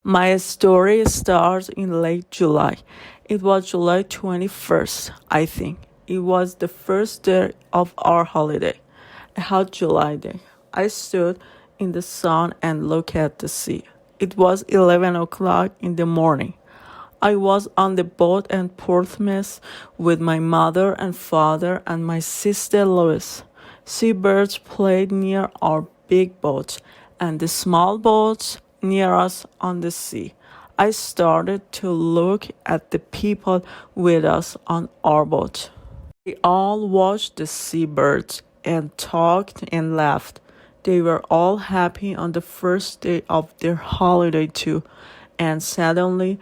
My story starts in late July. It was July 21st, I think. It was the first day of our holiday, a hot July day. I stood in the sun and looked at the sea. It was 11 o'clock in the morning. I was on the boat at Portsmouth with my mother and father and my sister Louise. Seabirds played near our big boat and the small boats near us on the sea. I started to look at the people with us on our boat. We all watched the seabirds and talked and laughed. They were all happy on the first day of their holiday too, and suddenly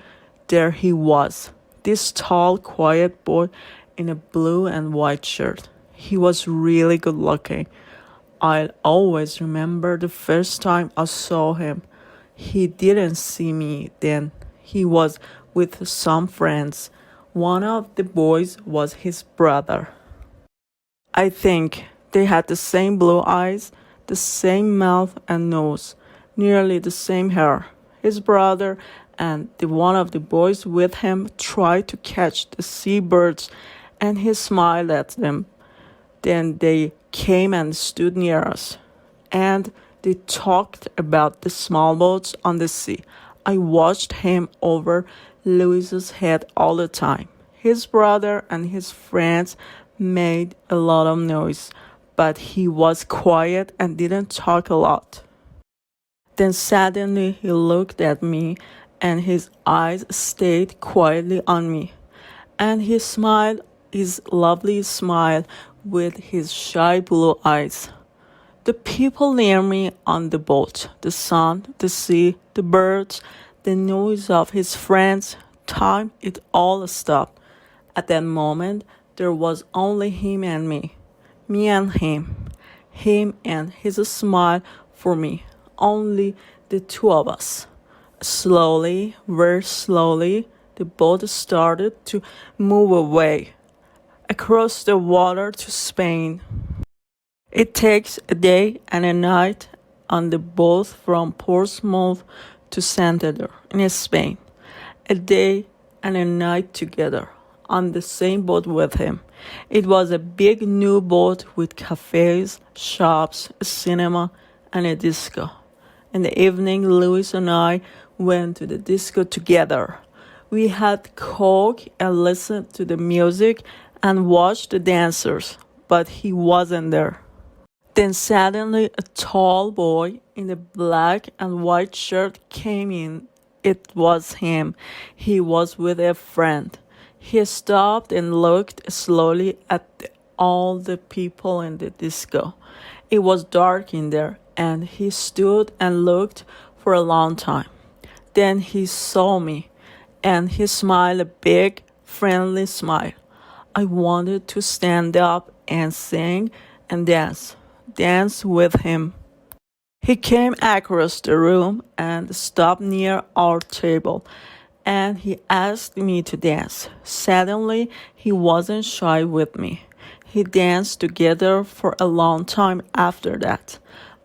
there he was, this tall, quiet boy in a blue and white shirt. He was really good looking. I'll always remember the first time I saw him. He didn't see me then. He was with some friends. One of the boys was his brother. I think they had the same blue eyes, the same mouth and nose, nearly the same hair. His brother and one of the boys with him tried to catch the seabirds, and he smiled at them. Then they came and stood near us, and they talked about the small boats on the sea. I watched him over Louis's head all the time. His brother and his friends made a lot of noise, but he was quiet and didn't talk a lot. Then suddenly he looked at me and his eyes stayed quietly on me. And he smiled his lovely smile with his shy blue eyes. The people near me on the boat, the sun, the sea, the birds, the noise of his friends, time, it all stopped. At that moment, there was only him and me and him and his smile for me, only the two of us. Slowly, very slowly, the boat started to move away across the water to Spain. It takes a day and a night on the boat from Portsmouth to Santander in Spain. A day and a night together on the same boat with him. It was a big new boat with cafes, shops, a cinema, and a disco. In the evening, Louis and I went to the disco together. We had coke and listened to the music and watched the dancers, but he wasn't there. Then suddenly a tall boy in a black and white shirt came in. It was him. He was with a friend. He stopped and looked slowly at all the people in the disco. It was dark in there, and he stood and looked for a long time. Then he saw me, and he smiled a big, friendly smile. I wanted to stand up and sing and dance with him. He came across the room and stopped near our table, and he asked me to dance. Suddenly, he wasn't shy with me. He danced together for a long time after that.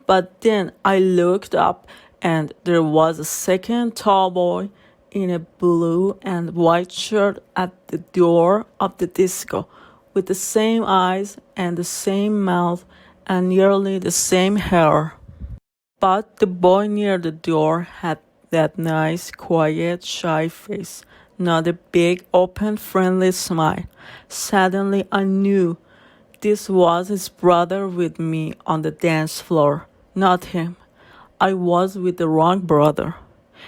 But then I looked up and there was a second tall boy in a blue and white shirt at the door of the disco with the same eyes and the same mouth and nearly the same hair. But the boy near the door had that nice, quiet, shy face, not a big, open, friendly smile. Suddenly I knew this was his brother with me on the dance floor, not him. I was with the wrong brother.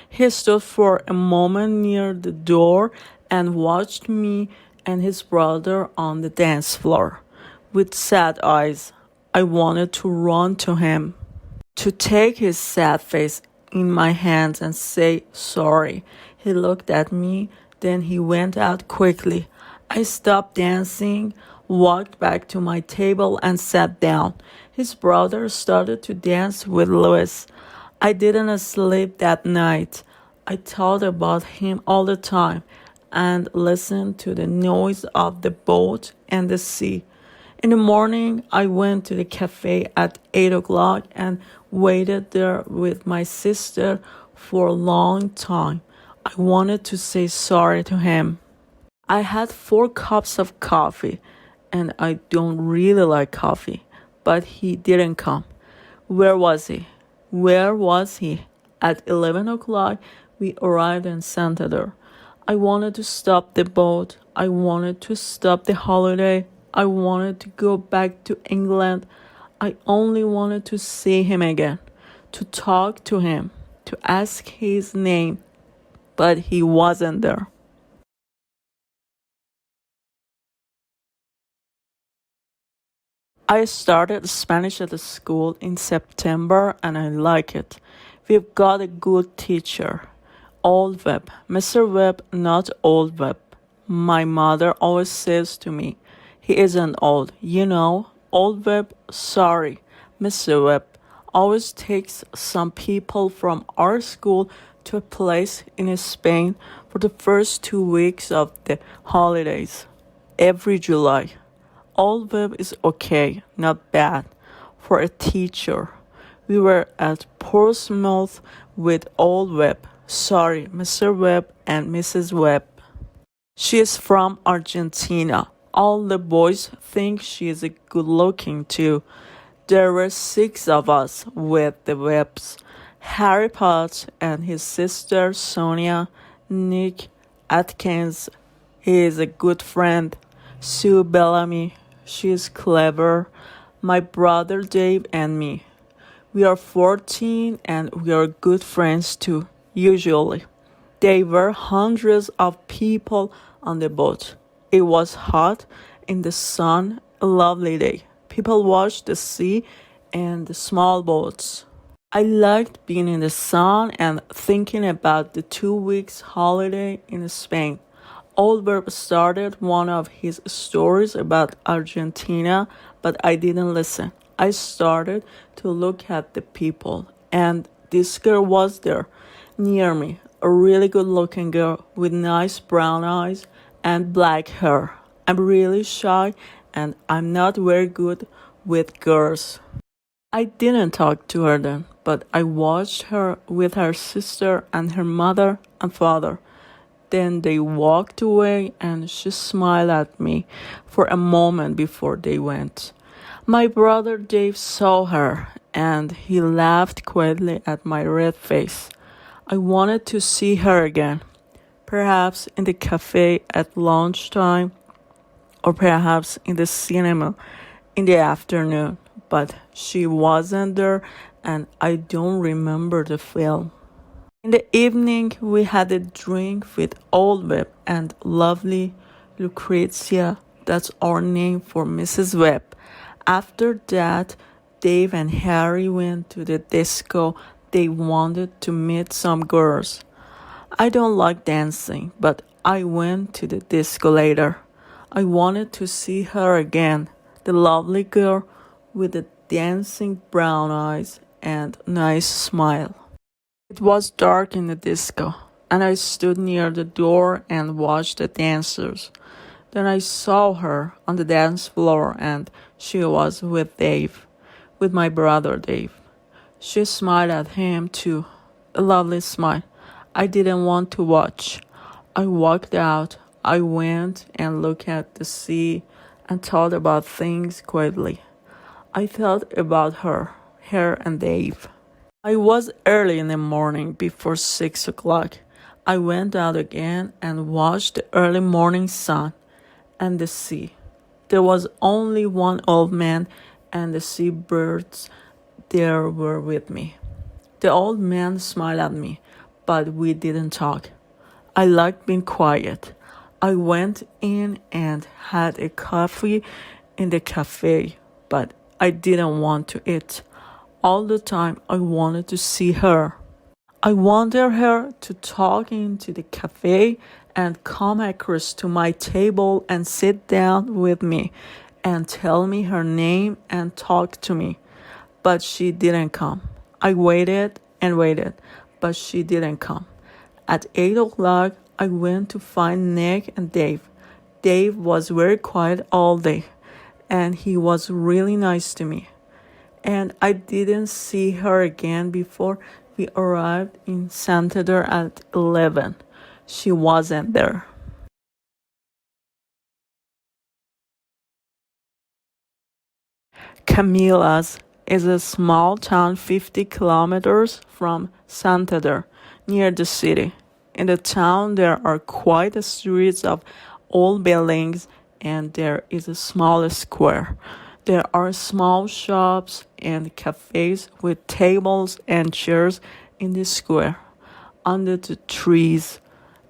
He stood for a moment near the door and watched me and his brother on the dance floor. With sad eyes, I wanted to run to him, to take his sad face in my hands and say sorry. He looked at me, then he went out quickly. I stopped dancing, walked back to my table and sat down. His brother started to dance with Louis. I didn't sleep that night. I thought about him all the time and listened to the noise of the boat and the sea. In the morning, I went to the cafe at 8 o'clock and waited there with my sister For a long time, I wanted to say sorry to him. I had 4 cups of coffee, and I don't really like coffee, but he didn't come. Where was he? Where was he? At 11 o'clock, we arrived in Santander. I wanted to stop the boat. I wanted to stop the holiday. I wanted to go back to England. I only wanted to see him again, to talk to him, to ask his name, but he wasn't there. I started Spanish at the school in September and I like it. We've got a good teacher. Old Webb. Mr. Webb, not Old Webb. My mother always says to me, he isn't old, you know. Old Webb, sorry. Mr. Webb always takes some people from our school to a place in Spain for the first 2 weeks of the holidays. Every July. Old Web is okay, not bad, for a teacher. We were at Portsmouth with Old Webb. Sorry, Mr. Webb and Mrs. Webb. She is from Argentina. All the boys think she is good looking too. There were 6 of us with the Webbs. Harry Potts and his sister Sonia, Nick Atkins, he is a good friend. Sue Bellamy, she is clever. My brother Dave and me. We are 14 and we are good friends too, usually. There were hundreds of people on the boat. It was hot in the sun, a lovely day. People watched the sea and the small boats. I liked being in the sun and thinking about the 2 weeks holiday in Spain. Oldberg started one of his stories about Argentina, but I didn't listen. I started to look at the people, and this girl was there, near me, a really good-looking girl with nice brown eyes and black hair. I'm really shy, and I'm not very good with girls. I didn't talk to her then, but I watched her with her sister and her mother and father. Then they walked away and she smiled at me for a moment before they went. My brother Dave saw her and he laughed quietly at my red face. I wanted to see her again, perhaps in the cafe at lunchtime or perhaps in the cinema in the afternoon, but she wasn't there and I don't remember the film. In the evening, we had a drink with Old Webb and lovely Lucrezia. That's our name for Mrs. Webb. After that, Dave and Harry went to the disco. They wanted to meet some girls. I don't like dancing, but I went to the disco later. I wanted to see her again, the lovely girl with the dancing brown eyes and nice smile. It was dark in the disco, and I stood near the door and watched the dancers. Then I saw her on the dance floor, and she was with Dave, with my brother Dave. She smiled at him too, a lovely smile. I didn't want to watch. I walked out. I went and looked at the sea and thought about things quietly. I thought about her and Dave. I was early in the morning before 6 o'clock. I went out again and watched the early morning sun and the sea. There was only one old man and the seabirds there were with me. The old man smiled at me, but we didn't talk. I liked being quiet. I went in and had a coffee in the cafe, but I didn't want to eat. All the time I wanted to see her. I wanted her to talk into the cafe and come across to my table and sit down with me and tell me her name and talk to me. But she didn't come. I waited and waited, but she didn't come. At 8 o'clock, I went to find Nick and Dave. Dave was very quiet all day, and he was really nice to me. And I didn't see her again before We arrived in Santander at 11. She wasn't there. Camilas is a small town 50 kilometers from Santander, near the city. In the town, there are quite a series of old buildings and there is a small square. There are small shops and cafes with tables and chairs in the square. Under the trees,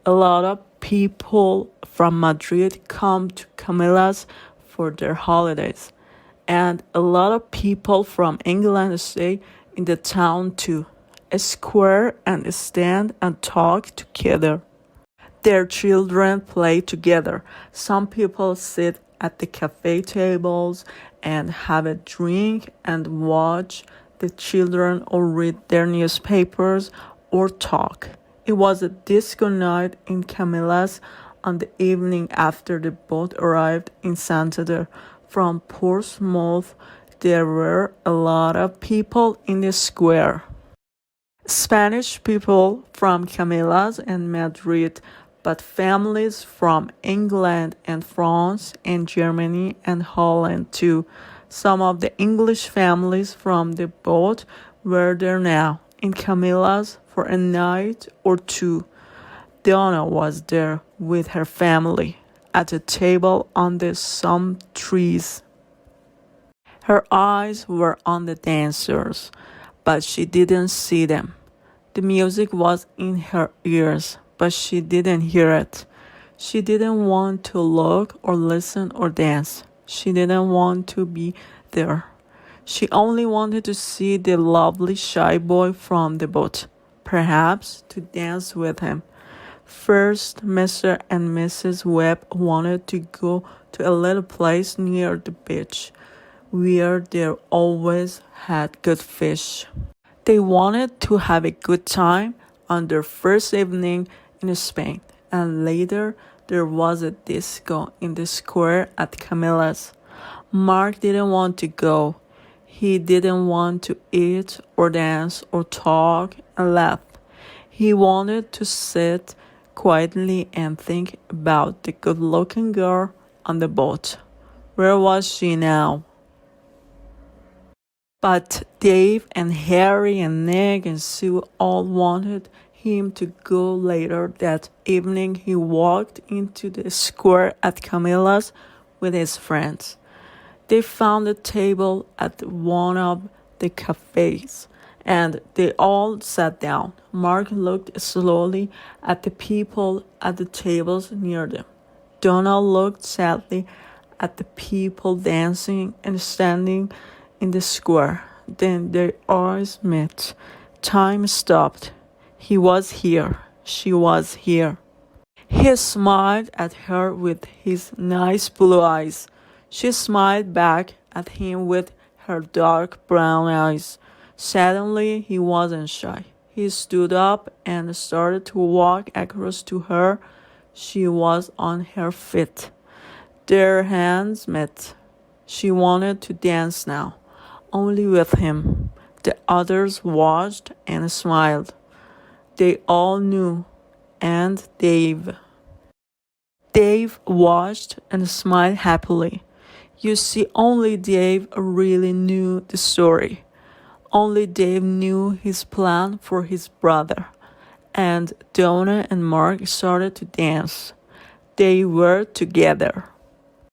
a lot of people from Madrid come to Camilas for their holidays and a lot of people from England stay in the town too. A square and stand and talk together. Their children play together. Some people sit at the cafe tables and have a drink and watch the children or read their newspapers or talk. It was a disco night in Camilas on the evening after the boat arrived in Santander from Portsmouth. There were a lot of people in the square. Spanish people from Camilas and Madrid, but families from England and France and Germany and Holland too. Some of the English families from the boat were there now in Camilas for a night or two. Donna was there with her family at a table under some trees. Her eyes were on the dancers, but she didn't see them. The music was in her ears, but she didn't hear it. She didn't want to look or listen or dance. She didn't want to be there. She only wanted to see the lovely shy boy from the boat, perhaps to dance with him. First, Mr. and Mrs. Webb wanted to go to a little place near the beach, where they always had good fish. They wanted to have a good time on their first evening in Spain, and later there was a disco in the square at Camilla's. Mark didn't want to go. He didn't want to eat or dance or talk and laugh. He wanted to sit quietly and think about the good-looking girl on the boat. Where was she now? But Dave and Harry and Nick and Sue all wanted him to go later that evening. He walked into the square at Camilla's with his friends. They found a table at one of the cafes and they all sat down. Mark looked slowly at the people at the tables near them. Donald looked sadly at the people dancing and standing in the square. Then their eyes met. Time stopped. He was here. She was here. He smiled at her with his nice blue eyes. She smiled back at him with her dark brown eyes. Suddenly, he wasn't shy. He stood up and started to walk across to her. She was on her feet. Their hands met. She wanted to dance now, only with him. The others watched and smiled. They all knew, and Dave. Dave watched and smiled happily. You see, only Dave really knew the story. Only Dave knew his plan for his brother. And Donna and Mark started to dance. They were together.